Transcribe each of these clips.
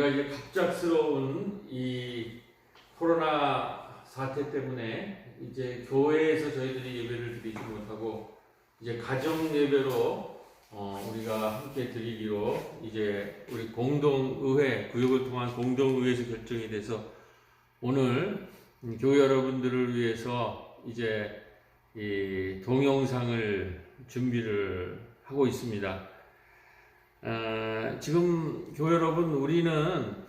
우리가 이제 갑작스러운 이 코로나 사태 때문에 이제 교회에서 저희들이 예배를 드리지 못하고 이제 가정 예배로 우리가 함께 드리기로 이제 우리 공동의회 구역을 통한 공동의회에서 결정이 돼서 오늘 교회 여러분들을 위해서 이제 이 동영상을 준비를 하고 있습니다. 지금 교회 여러분, 우리는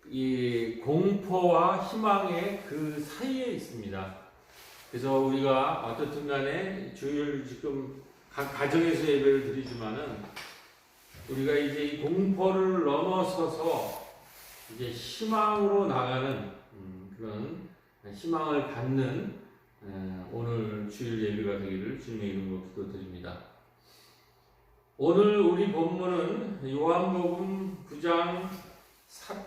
이 공포와 희망의 그 사이에 있습니다. 그래서 우리가 어떻든 간에 주일 지금 각 가정에서 예배를 드리지만은 우리가 이제 이 공포를 넘어서서 이제 희망으로 나가는 그런 희망을 갖는 오늘 주일 예배가 되기를 주님의 이름으로 기도드립니다. 오늘 우리 본문은 요한복음 9장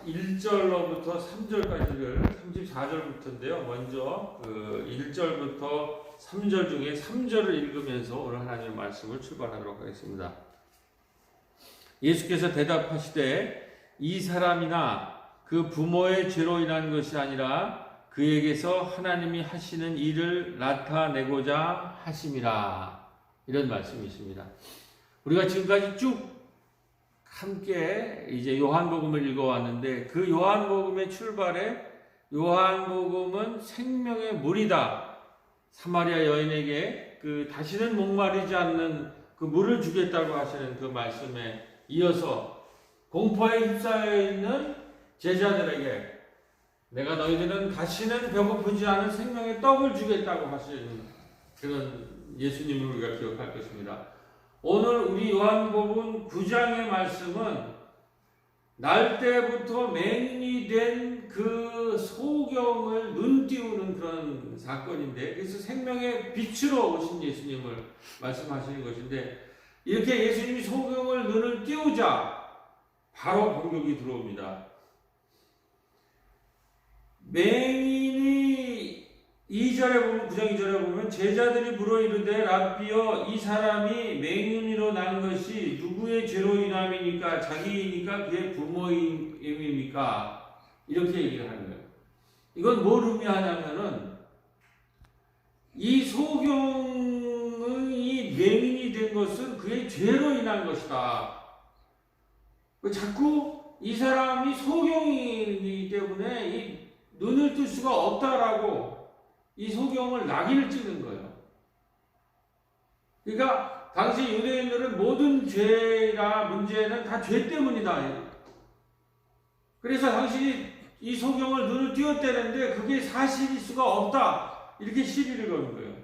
1절로부터 3절까지를 34절부터인데요. 먼저 그 1절부터 3절 중에 3절을 읽으면서 오늘 하나님의 말씀을 출발하도록 하겠습니다. 예수께서 대답하시되 이 사람이나 그 부모의 죄로 인한 것이 아니라 그에게서 하나님이 하시는 일을 나타내고자 하심이라. 이런 말씀이 있습니다. 우리가 지금까지 쭉 함께 이제 요한복음을 읽어왔는데 그 요한복음의 출발에 요한복음은 생명의 물이다. 사마리아 여인에게 그 다시는 목마르지 않는 그 물을 주겠다고 하시는 그 말씀에 이어서 공포에 휩싸여 있는 제자들에게 내가 너희들은 다시는 배고프지 않은 생명의 떡을 주겠다고 하시는 그런 예수님을 우리가 기억할 것입니다. 오늘 우리 요한복음 9장의 말씀은 날 때부터 맹인이 된 그 소경을 눈띄우는 그런 사건인데, 그래서 생명의 빛으로 오신 예수님을 말씀하시는 것인데, 이렇게 예수님이 소경을 눈을 띄우자 바로 공격이 들어옵니다. 맹인이 2절에 보면, 9장 2절에 보면 제자들이 물어 이르되 랍비여 이 사람이 맹인으로 난 것이 누구의 죄로 인함이니까 자기이니까 그의 부모임입니까? 이렇게 얘기를 하는 거예요. 이건 뭘 의미하냐면은 이 소경이 맹인이 된 것은 그의 죄로 인한 것이다. 자꾸 이 사람이 소경이기 때문에 이 눈을 뜰 수가 없다라고 이 소경을 낙인을 찍는 거예요. 그러니까 당시 유대인들은 모든 죄나 문제는 다 죄 때문이다. 그래서 당신이 이 소경을 눈을 띄웠다는데 그게 사실일 수가 없다. 이렇게 시비를 거는 거예요.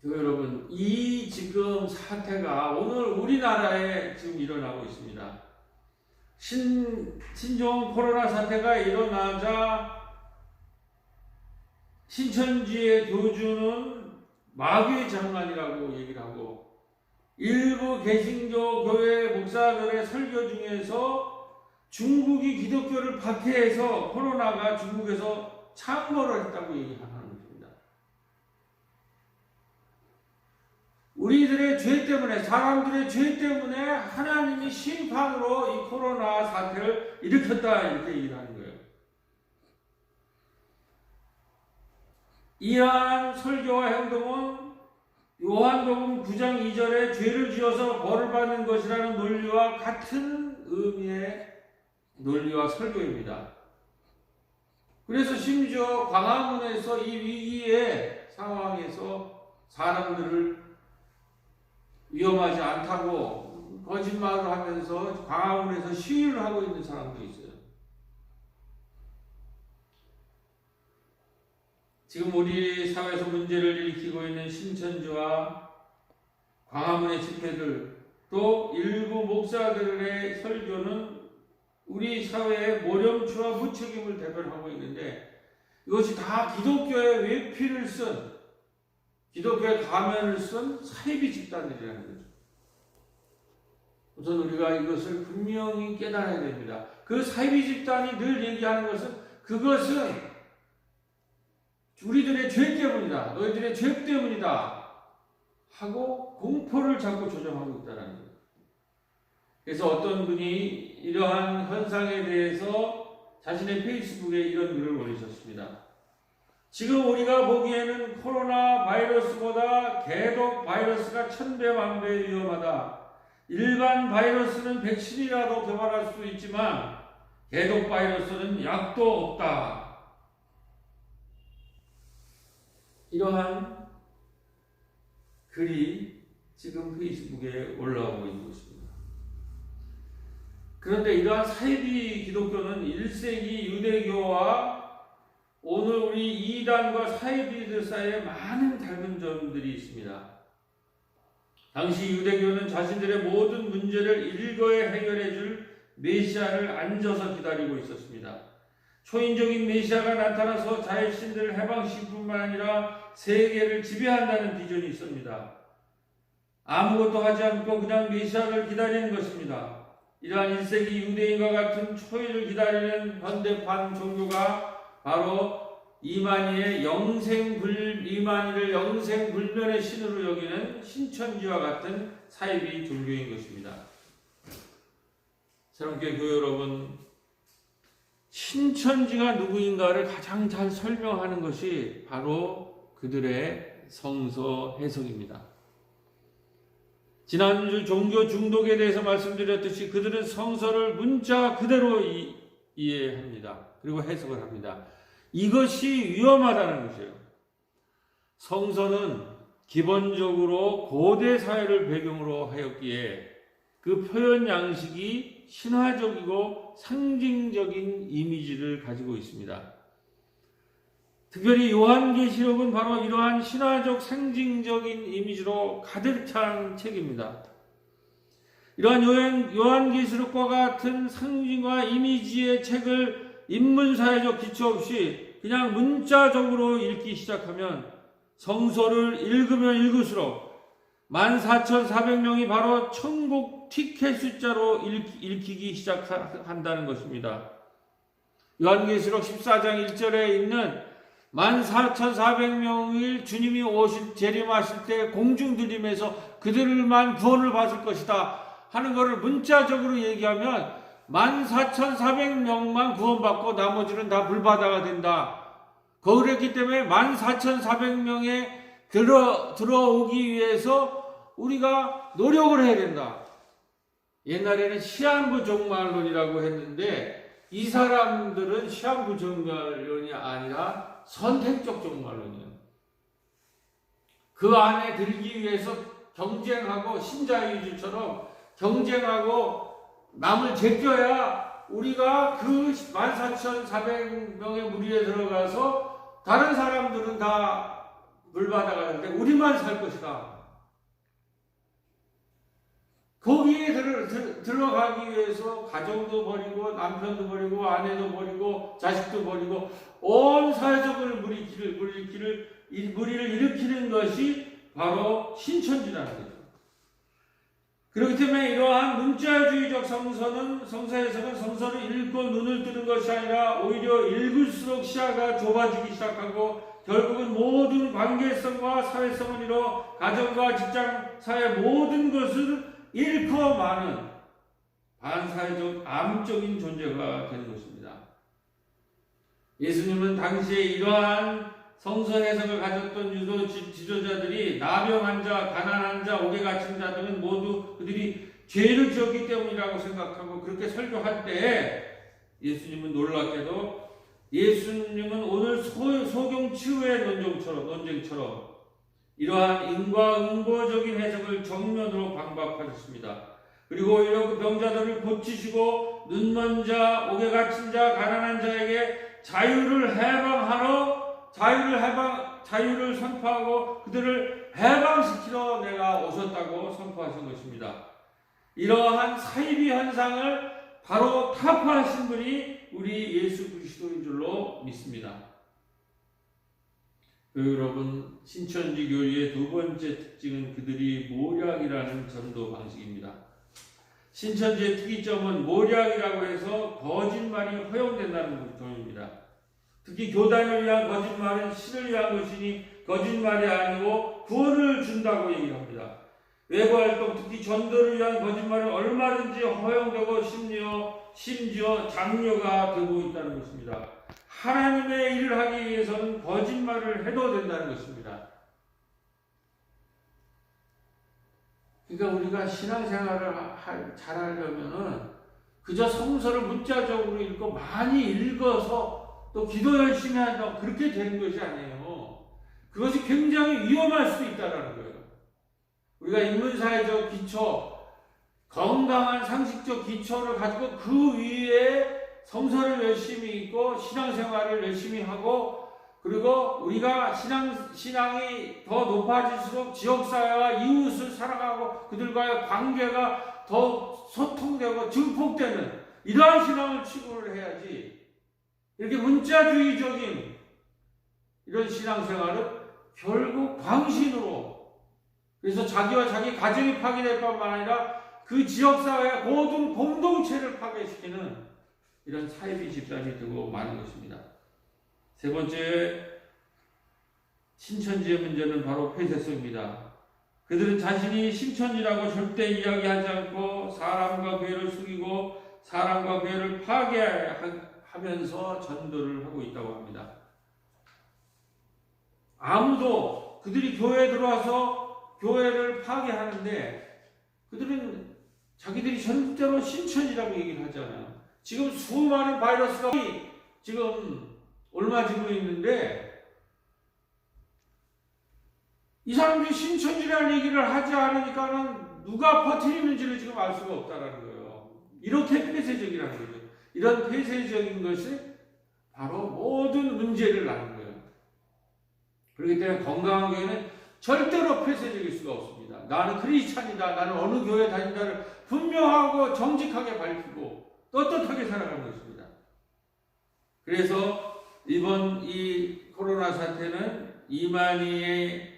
여러분, 이 지금 사태가 오늘 우리나라에 지금 일어나고 있습니다. 신종 코로나 사태가 일어나자 신천지의 교주는 마귀의 장난이라고 얘기를 하고, 일부 개신교 교회 목사들의 설교 중에서 중국이 기독교를 박해해서 코로나가 중국에서 창궐을 했다고 얘기하는 겁니다. 우리들의 죄 때문에, 사람들의 죄 때문에 하나님이 심판으로 이 코로나 사태를 일으켰다, 이렇게 얘기를 하는 거예요. 이러한 설교와 행동은 요한복음 9장 2절에 죄를 지어서 벌을 받는 것이라는 논리와 같은 의미의 논리와 설교입니다. 그래서 심지어 광화문에서 이 위기의 상황에서 사람들을 위험하지 않다고 거짓말을 하면서 광화문에서 시위를 하고 있는 사람도 있어요. 지금 우리 사회에서 문제를 일으키고 있는 신천지와 광화문의 집회들, 또 일부 목사들의 설교는 우리 사회의 모렴치와 무책임을 대변하고 있는데, 이것이 다 기독교의 외피를 쓴, 기독교의 가면을 쓴 사이비 집단들이라는 거죠. 우선 우리가 이것을 분명히 깨달아야 됩니다. 그 사이비 집단이 늘 얘기하는 것은, 그것은 우리들의 죄 때문이다, 너희들의 죄 때문이다 하고 공포를 자꾸 조장하고 있다는 거예요. 그래서 어떤 분이 이러한 현상에 대해서 자신의 페이스북에 이런 글을 올리셨습니다. 지금 우리가 보기에는 코로나 바이러스보다 개독 바이러스가 1000배, 1000배 위험하다. 일반 바이러스는 백신이라도 개발할 수 있지만 개독 바이러스는 약도 없다. 이러한 글이 지금 페이스북에 올라오고 있는 것입니다. 그런데 이러한 사이비 기독교는 1세기 유대교와 오늘 우리 이단과 사이비들 사이에 많은 닮은 점들이 있습니다. 당시 유대교는 자신들의 모든 문제를 일거에 해결해 줄 메시아를 앉아서 기다리고 있었습니다. 초인적인 메시아가 나타나서 자신들을 해방시킬 뿐만 아니라 세계를 지배한다는 비전이 있습니다. 아무것도 하지 않고 그냥 메시아를 기다리는 것입니다. 이러한 1세기 유대인과 같은 초일을 기다리는 현대판 종교가 바로 이만희를 영생불면의 신으로 여기는 신천지와 같은 사이비 종교인 것입니다. 사랑하는 교회 여러분, 신천지가 누구인가를 가장 잘 설명하는 것이 바로 그들의 성서 해석입니다. 지난주 종교 중독에 대해서 말씀드렸듯이 그들은 성서를 문자 그대로 이해합니다. 그리고 해석을 합니다. 이것이 위험하다는 것이에요. 성서는 기본적으로 고대 사회를 배경으로 하였기에 그 표현 양식이 신화적이고 상징적인 이미지를 가지고 있습니다. 특별히 요한계시록은 바로 이러한 신화적 상징적인 이미지로 가득 찬 책입니다. 이러한 요한계시록과 같은 상징과 이미지의 책을 인문사회적 기초 없이 그냥 문자적으로 읽기 시작하면 성서를 읽으면 읽을수록 14,400명이 바로 천국 티켓 숫자로 읽히기 시작한다는 것입니다. 요한계시록 14장 1절에 있는 14,400명을 주님이 재림하실 때 공중들림에서 그들만 구원을 받을 것이다 하는 것을 문자적으로 얘기하면 14,400명만 구원받고 나머지는 다 불바다가 된다. 그랬기 때문에 14,400명에 들어오기 위해서 우리가 노력을 해야 된다. 옛날에는 시한부 종말론이라고 했는데 이 사람들은 시한부 종말론이 아니라 선택적 종말론이에요. 그 안에 들기 위해서 경쟁하고 신자유주의처럼 경쟁하고 남을 제껴야 우리가 그 14,400명의 무리에 들어가서 다른 사람들은 다 물바다가 되는데 우리만 살 것이다. 거기에 들어가기 위해서 가정도 버리고 남편도 버리고 아내도 버리고 자식도 버리고 온 사회적으로 무리를 일으키는 것이 바로 신천지라는 거죠. 그렇기 때문에 이러한 문자주의적 성서 해석은 성서를 읽고 눈을 뜨는 것이 아니라 오히려 읽을수록 시야가 좁아지기 시작하고 결국은 모든 관계성과 사회성을 이뤄 가정과 직장, 사회 모든 것을 잃고 마는 반사회적 암적인 존재가 되는 것입니다. 예수님은 당시에 이러한 성서 해석을 가졌던 유도 지도자들이 나병한 자, 가난한 자, 옥에 갇힌 자 등은 모두 그들이 죄를 지었기 때문이라고 생각하고 그렇게 설교할 때 예수님은 놀랍게도 예수님은 오늘 소경 치유의 논쟁처럼 이러한 인과응보적인 해석을 정면으로 방박하셨습니다. 그리고 오히려 그 병자들을 고치시고 눈먼 자, 옥에 갇힌 자, 가난한 자에게 자유를 선포하고 그들을 해방시키러 내가 오셨다고 선포하신 것입니다. 이러한 사이비 현상을 바로 타파하신 분이 우리 예수 그리스도인 줄로 믿습니다. 여러분, 신천지 교리의 두 번째 특징은 그들이 모략이라는 전도 방식입니다. 신천지의 특이점은 모략이라고 해서 거짓말이 허용된다는 점입니다. 특히 교단을 위한 거짓말은 신을 위한 것이니 거짓말이 아니고 구원을 준다고 얘기합니다. 외부 활동, 특히 전도를 위한 거짓말은 얼마든지 허용되고 심지어 장려가 되고 있다는 것입니다. 하나님의 일을 하기 위해서는 거짓말을 해도 된다는 것입니다. 그러니까 우리가 신앙생활을 잘하려면은 그저 성서를 문자적으로 읽고 많이 읽어서 또 기도 열심히 한다고 그렇게 되는 것이 아니에요. 그것이 굉장히 위험할 수 있다는 거예요. 우리가 인문사회적 기초, 건강한 상식적 기초를 가지고 그 위에 성서를 열심히 읽고 신앙생활을 열심히 하고, 그리고 우리가 신앙이 더 높아질수록 지역사회와 이웃을 사랑하고 그들과의 관계가 더 소통되고 증폭되는 이러한 신앙을 추구를 해야지, 이렇게 문자주의적인 이런 신앙생활은 결국 광신으로, 그래서 자기와 자기 가정이 파괴될 뿐만 아니라 그 지역사회의 모든 공동체를 파괴시키는 이런 사이비 집단이 되고 마는 것입니다. 세 번째, 신천지의 문제는 바로 폐쇄성입니다. 그들은 자신이 신천지라고 절대 이야기하지 않고 사람과 교회를 속이고 사람과 교회를 파괴하면서 전도를 하고 있다고 합니다. 아무도 그들이 교회에 들어와서 교회를 파괴하는데 그들은 자기들이 절대로 신천지라고 얘기를 하잖아요. 지금 수많은 바이러스가 지금 옮아지고 있는데 이 사람들이 신천지라는 얘기를 하지 않으니까는 누가 퍼뜨리는지를 지금 알 수가 없다라는 거예요. 이렇게 폐쇄적이라는 거죠. 이런 폐쇄적인 것이 바로 모든 문제를 낳는 거예요. 그렇기 때문에 건강한 교회는 절대로 폐쇄적일 수가 없습니다. 나는 크리스찬이다, 나는 어느 교회 다닌다를 분명하고 정직하게 밝히고 떳떳하게 살아가는 것입니다. 그래서 이번 이 코로나 사태는 이만희의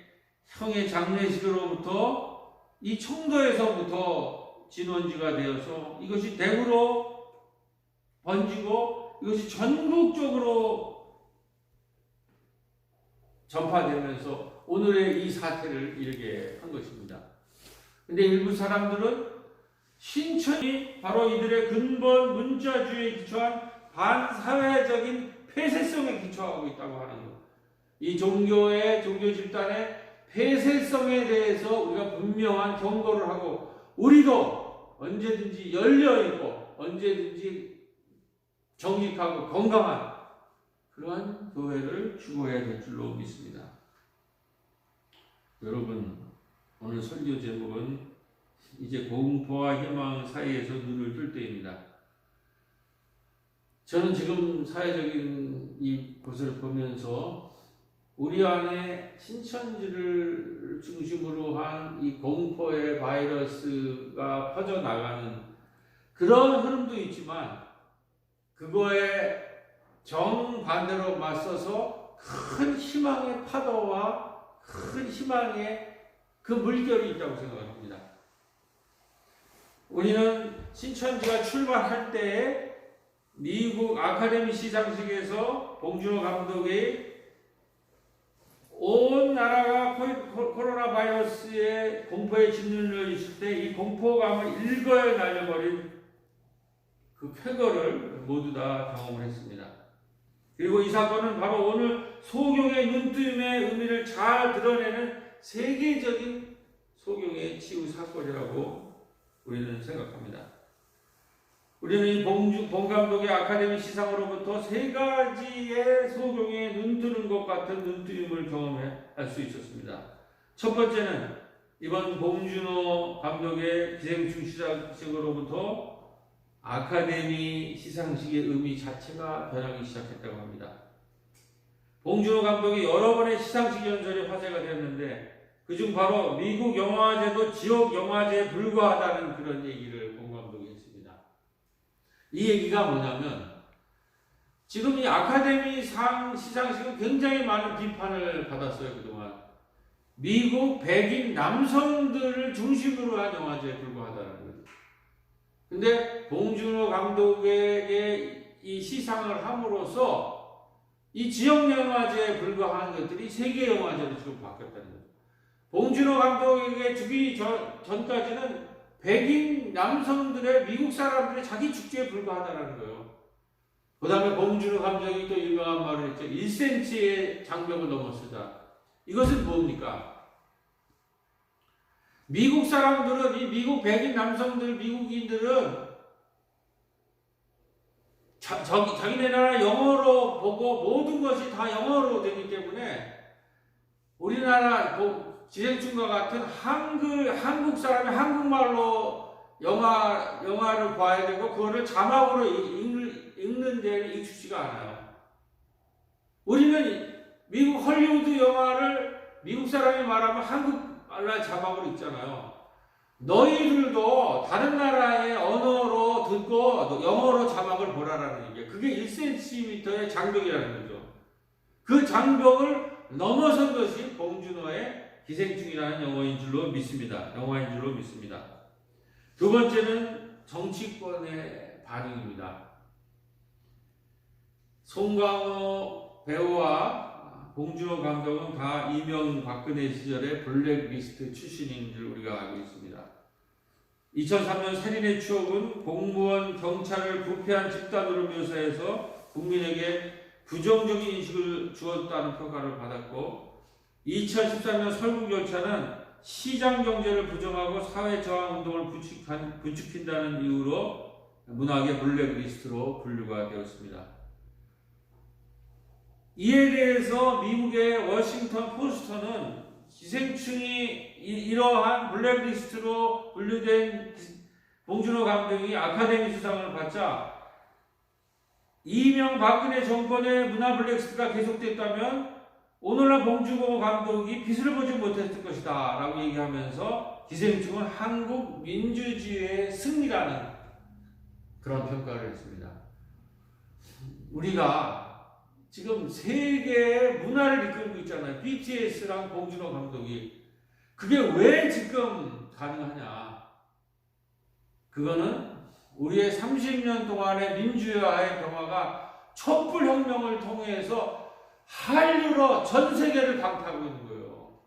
형의 장례식으로부터 이 청도에서부터 진원지가 되어서 이것이 대구로 번지고 이것이 전국적으로 전파되면서 오늘의 이 사태를 이르게 한 것입니다. 근데 일부 사람들은 신천이 바로 이들의 근본 문자주의에 기초한 반사회적인 폐쇄성에 기초하고 있다고 하는 것. 이 종교 집단의 폐쇄성에 대해서 우리가 분명한 경고를 하고 우리도 언제든지 열려있고 언제든지 정직하고 건강한 그러한 교회를 추구해야 될 줄로 믿습니다. 여러분, 오늘 설교 제목은 이제 공포와 희망 사이에서 눈을 뜰 때입니다. 저는 지금 사회적인 이 것을 보면서 우리 안에 신천지를 중심으로 한 이 공포의 바이러스가 퍼져나가는 그런 흐름도 있지만 그거에 정반대로 맞서서 큰 희망의 파도와 큰 희망의 그 물결이 있다고 생각합니다. 우리는 신천지가 출발할 때 미국 아카데미 시상식에서 봉준호 감독이 온 나라가 코로나 바이러스의 공포에 짓눌려 있을 때 이 공포감을 일거에 날려버린 그 쾌거를 모두 다 경험을 했습니다. 그리고 이 사건은 바로 오늘 소경의 눈뜨임의 의미를 잘 드러내는 세계적인 소경의 치유 사건이라고 우리는 생각합니다. 우리는 이 봉 감독의 아카데미 시상으로부터 세 가지의 소경에 눈뜨는 것 같은 눈뜨임을 경험할 수 있었습니다. 첫 번째는 이번 봉준호 감독의 기생충 시상식으로부터 아카데미 시상식의 의미 자체가 변하기 시작했다고 합니다. 봉준호 감독이 여러 번의 시상식 연설이 화제가 되었는데 그중 바로 미국 영화제도 지역 영화제에 불과하다는 그런 얘기를 봉 감독이 했습니다. 이 얘기가 뭐냐면 지금 이 아카데미 상 시상식은 굉장히 많은 비판을 받았어요. 그동안 미국 백인 남성들을 중심으로 한 영화제에 불과하다는 거예요. 근데 봉준호 감독에게 이 시상을 함으로써 이 지역 영화제에 불과한 것들이 세계 영화제로 지금 바뀌었다는 거예요. 봉준호 감독에게 주기 전까지는 백인 남성들의 미국 사람들의 자기 축제에 불과하다는 거예요. 그 다음에 봉준호 감독이 또 유명한 말을 했죠. 1cm의 장벽을 넘었으다. 이것은 뭡니까? 미국 사람들은, 이 미국 백인 남성들, 미국인들은 자기네 나라 영어로 보고 모든 것이 다 영어로 되기 때문에 우리나라 기생충과 같은 한국 사람이 한국말로 영화를 봐야 되고 그거를 자막으로 읽는 데는 익숙지가 않아요. 우리는 미국 헐리우드 영화를 미국 사람이 말하면 한국말 자막으로 읽잖아요. 너희들도 다른 나라의 언어로 듣고 영어로 자막을 보라라는 얘기예요. 그게 1cm의 장벽이라는 거죠. 그 장벽을 넘어선 것이 봉준호의 기생충이라는 영화인 줄로 믿습니다. 두 번째는 정치권의 반응입니다. 송강호 배우와 봉준호 감독은 다 이명박근혜 시절의 블랙리스트 출신인 줄 우리가 알고 있습니다. 2003년 살인의 추억은 공무원, 경찰을 부패한 집단으로 묘사해서 국민에게 부정적인 인식을 주었다는 평가를 받았고 2013년 설국열차는 시장 경제를 부정하고 사회 저항 운동을 부추긴다는 이유로 문학의 블랙리스트로 분류가 되었습니다. 이에 대해서 미국의 워싱턴 포스터는 기생충이 이러한 블랙리스트로 분류된 봉준호 감독이 아카데미 수상을 받자 이명박근혜 정권의 문화 블랙리스트가 계속됐다면 오늘날 봉준호 감독이 빛을 보지 못했을 것이다 라고 얘기하면서 기생충은 한국 민주주의의 승리라는 그런 평가를 했습니다. 우리가 지금 세계의 문화를 이끌고 있잖아요. BTS랑 봉준호 감독이. 그게 왜 지금 가능하냐. 그거는 우리의 30년 동안의 민주화의 변화가 촛불혁명을 통해서 한류로 전 세계를 강타하고 있는 거예요.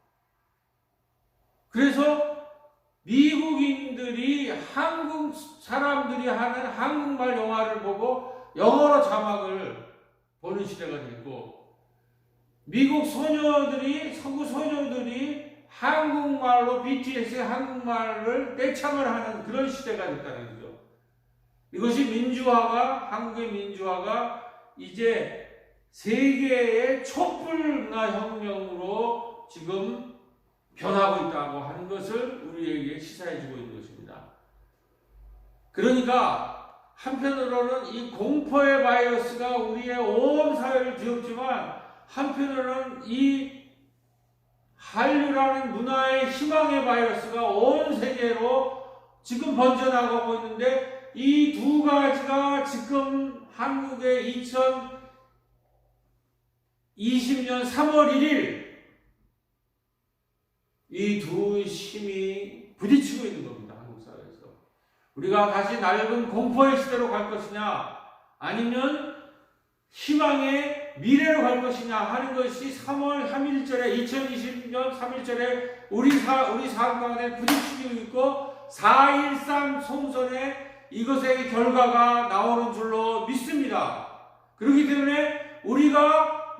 그래서 미국인들이 한국 사람들이 하는 한국말 영화를 보고 영어로 자막을 보는 시대가 됐고 미국 소녀들이 서구 소녀들이 한국말로 BTS의 한국말을 떼창을 하는 그런 시대가 됐다는 거죠. 이것이 한국의 민주화가 이제 세계의 촛불 문화 혁명으로 지금 변하고 있다고 하는 것을 우리에게 시사해주고 있는 것입니다. 그러니까 한편으로는 이 공포의 바이러스가 우리의 온 사회를 뒤엎지만 한편으로는 이 한류라는 문화의 희망의 바이러스가 온 세계로 지금 번져나가고 있는데 이 두 가지가 지금 한국의 2020년 3월 1일 이 두 힘이 부딪히고 있는 겁니다. 한국 사회에서. 우리가 다시 낡은 공포의 시대로 갈 것이냐 아니면 희망의 미래로 갈 것이냐 하는 것이 3월 3일절에 2020년 3일절에 우리 삶 가운데 부딪히고 있고 4.13 총선에 이것의 결과가 나오는 줄로 믿습니다. 그렇기 때문에 우리가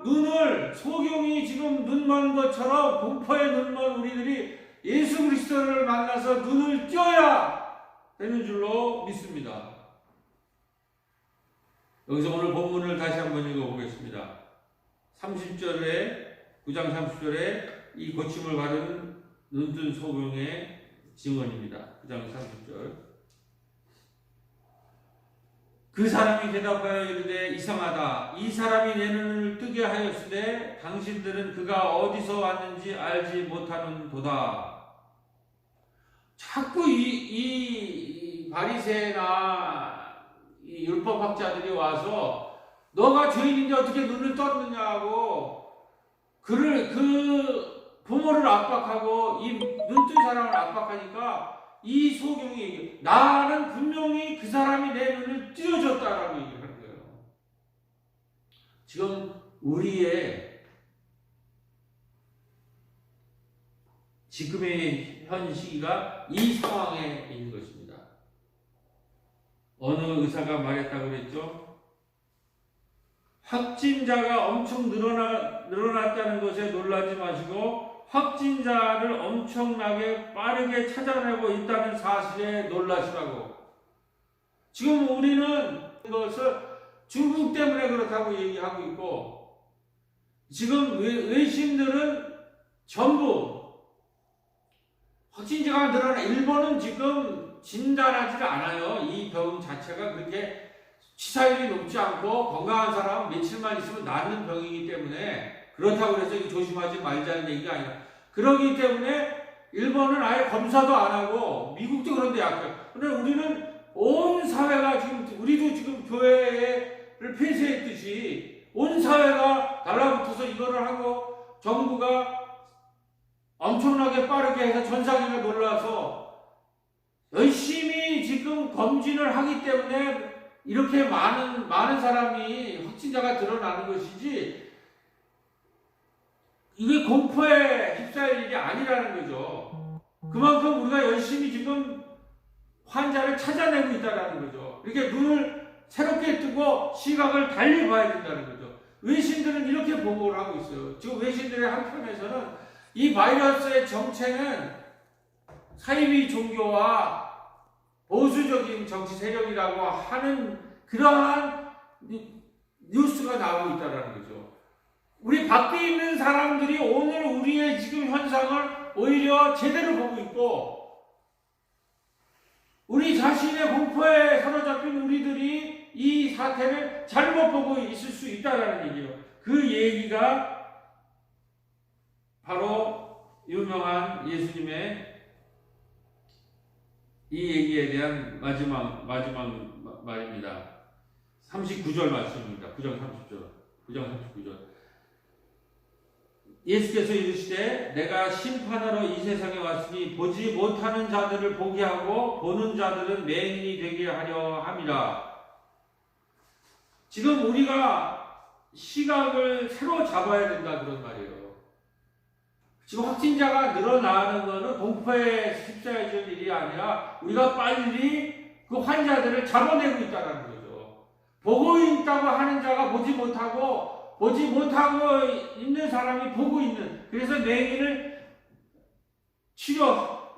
소경이 지금 눈먼 것처럼 공포에 눈먼 우리들이 예수 그리스도를 만나서 눈을 띄어야 되는 줄로 믿습니다. 여기서 오늘 본문을 다시 한번 읽어보겠습니다. 9장 30절에 이 고침을 받은 눈뜬 소경의 증언입니다. 9장 30절. 그 사람이 대답하여 이르되 이상하다. 이 사람이 내 눈을 뜨게 하였으되 당신들은 그가 어디서 왔는지 알지 못하는도다. 자꾸 이 바리새나 이 율법학자들이 와서 너가 죄인인데 어떻게 눈을 떴느냐고 그 부모를 압박하고 이 눈뜬 사람을 압박하니까 이 소경이 얘기해. 나는 분명히 그 사람이 내 눈을 띄워줬다라고 얘기를 하는 거예요. 지금 지금의 현 시기가 이 상황에 있는 것입니다. 어느 의사가 말했다고 그랬죠? 확진자가 엄청 늘어났다는 것에 놀라지 마시고 확진자를 엄청나게 빠르게 찾아내고 있다는 사실에 놀라시라고. 지금 우리는 이것을 중국 때문에 그렇다고 얘기하고 있고, 지금 외신들은 전부 확진자가 늘어나, 일본은 지금 진단하지를 않아요. 이 병 자체가 그렇게 치사율이 높지 않고 건강한 사람은 며칠만 있으면 낫는 병이기 때문에, 그렇다고 해서 조심하지 말자는 얘기가 아니라, 그러기 때문에 일본은 아예 검사도 안 하고 미국도 그런데 약해요. 그런데 우리는 온 사회가 지금, 우리도 지금 교회를 폐쇄했듯이 온 사회가 달라붙어서 이거를 하고 정부가 엄청나게 빠르게 해서 전 세계가 놀라서 열심히 지금 검진을 하기 때문에 이렇게 많은 사람이 확진자가 드러나는 것이지, 이게 공포에 휩싸일 일이 아니라는 거죠. 그만큼 우리가 열심히 지금 환자를 찾아내고 있다는 거죠. 이렇게 눈을 새롭게 뜨고 시각을 달리 봐야 된다는 거죠. 외신들은 이렇게 보고를 하고 있어요. 지금 외신들의 한편에서는 이 바이러스의 정체는 사이비 종교와 보수적인 정치 세력이라고 하는 그러한 뉴스가 나오고 있다는 거죠. 우리 밖에 있는 사람들이 오늘 우리의 지금 현상을 오히려 제대로 보고 있고, 우리 자신의 공포에 사로잡힌 우리들이 이 사태를 잘못 보고 있을 수 있다는 얘기예요. 그 얘기가 바로 유명한 예수님의 이 얘기에 대한 마지막 말입니다. 39절 말씀입니다. 9장 39절. 예수께서 이르시되 내가 심판하러 이 세상에 왔으니 보지 못하는 자들을 보게 하고 보는 자들은 맹인이 되게 하려 함이라. 지금 우리가 시각을 새로 잡아야 된다 그런 말이에요. 지금 확진자가 늘어나는 것은 공포에 휩싸여질 일이 아니라 우리가 빨리 그 환자들을 잡아내고 있다는 거죠. 보고 있다고 하는 자가 보지 못하고 있는 사람이 보고 있는, 그래서 맹인을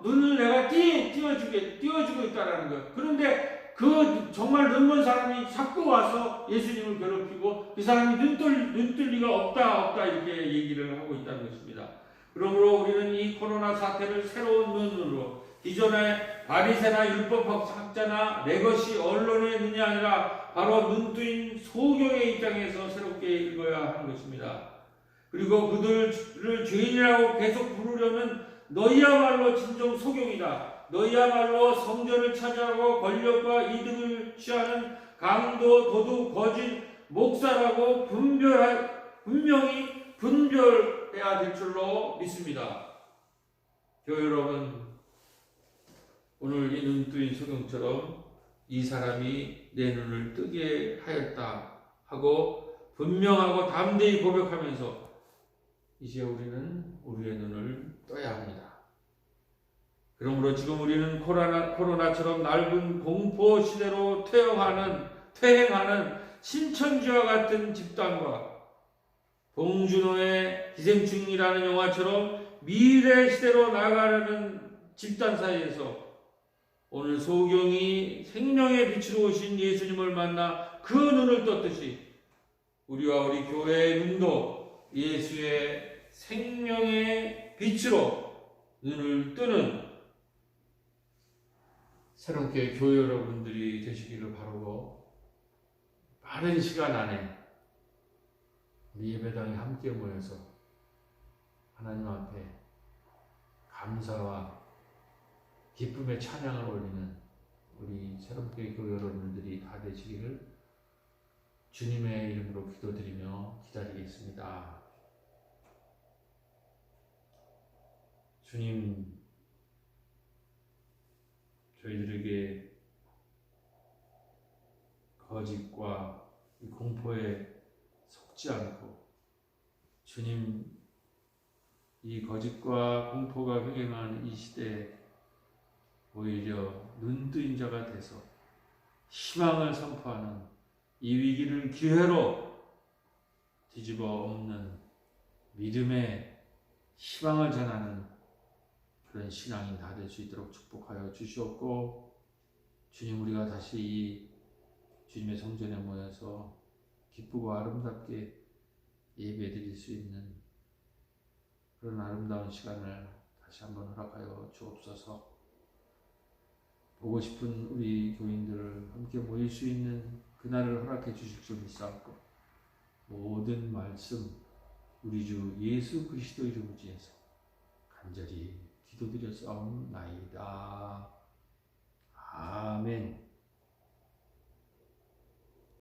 눈을 내가 띄워주고 있다는 거예요. 그런데 그 정말 눈먼 사람이 자꾸 와서 예수님을 괴롭히고 그 사람이 눈 뜰 리가 없다 이렇게 얘기를 하고 있다는 것입니다. 그러므로 우리는 이 코로나 사태를 새로운 눈으로, 기존의 바리새나 율법학자나 내 것이 언론의 눈이 아니라 바로 눈뜨인 소경의 입장에서 새롭게 읽어야 하는 것입니다. 그리고 그들을 죄인이라고 계속 부르려면 너희야말로 진정 소경이다. 너희야말로 성전을 차지하고 권력과 이득을 취하는 강도, 도둑, 거짓, 목사라고 분명히 분별해야 될 줄로 믿습니다. 교회 여러분, 오늘 이 눈뜨인 소경처럼 이 사람이 내 눈을 뜨게 하였다 하고 분명하고 담대히 고백하면서 이제 우리는 우리의 눈을 떠야 합니다. 그러므로 지금 우리는 코로나처럼 낡은 공포 시대로 퇴행하는 신천지와 같은 집단과 봉준호의 기생충이라는 영화처럼 미래 시대로 나아가려는 집단 사이에서 오늘 소경이 생명의 빛으로 오신 예수님을 만나 그 눈을 떴듯이 우리와 우리 교회의 눈도 예수의 생명의 빛으로 눈을 뜨는 새롭게 교회 여러분들이 되시기를 바라고, 빠른 시간 안에 우리 예배당에 함께 모여서 하나님 앞에 감사와 기쁨의 찬양을 올리는 우리 새롭게 교회 여러분들이 다 되시기를 주님의 이름으로 기도드리며 기다리겠습니다. 주님, 저희들에게 거짓과 공포에 속지 않고 주님 이 거짓과 공포가 횡행하는 이 시대에 오히려 눈뜨인 자가 돼서 희망을 선포하는 이 위기를 기회로 뒤집어 엎는 믿음의 희망을 전하는 그런 신앙이 다 될 수 있도록 축복하여 주시옵고, 주님, 우리가 다시 이 주님의 성전에 모여서 기쁘고 아름답게 예배드릴 수 있는 그런 아름다운 시간을 다시 한번 허락하여 주옵소서. 보고 싶은 우리 교인들을 함께 모일 수 있는 그날을 허락해 주실 줄 믿사옵고, 모든 말씀 우리 주 예수 그리스도 이름을 지어서 간절히 기도드려 싸움나이다. 아멘.